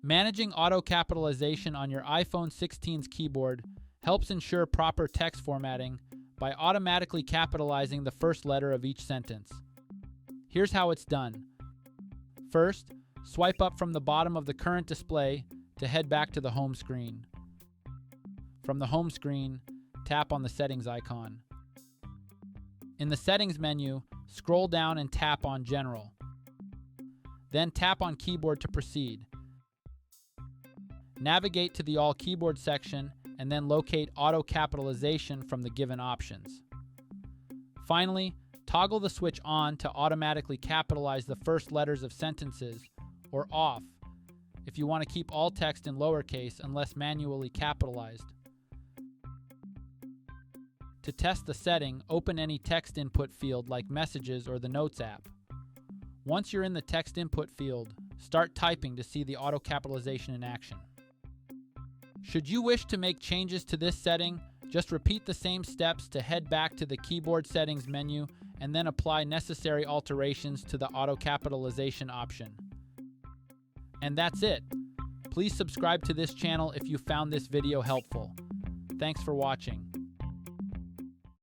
Managing auto-capitalization on your iPhone 16's keyboard helps ensure proper text formatting by automatically capitalizing the first letter of each sentence. Here's how it's done. First, swipe up from the bottom of the current display to head back to the home screen. From the home screen, tap on the settings icon. In the settings menu, scroll down and tap on General. Then tap on Keyboard to proceed. Navigate to the All Keyboard section and then locate Auto Capitalization from the given options. Finally, toggle the switch on to automatically capitalize the first letters of sentences, or off if you want to keep all text in lowercase unless manually capitalized. To test the setting, open any text input field like Messages or the Notes app. Once you're in the text input field, start typing to see the auto capitalization in action. Should you wish to make changes to this setting, just repeat the same steps to head back to the keyboard settings menu and then apply necessary alterations to the auto capitalization option. And that's it. Please subscribe to this channel if you found this video helpful. Thanks for watching.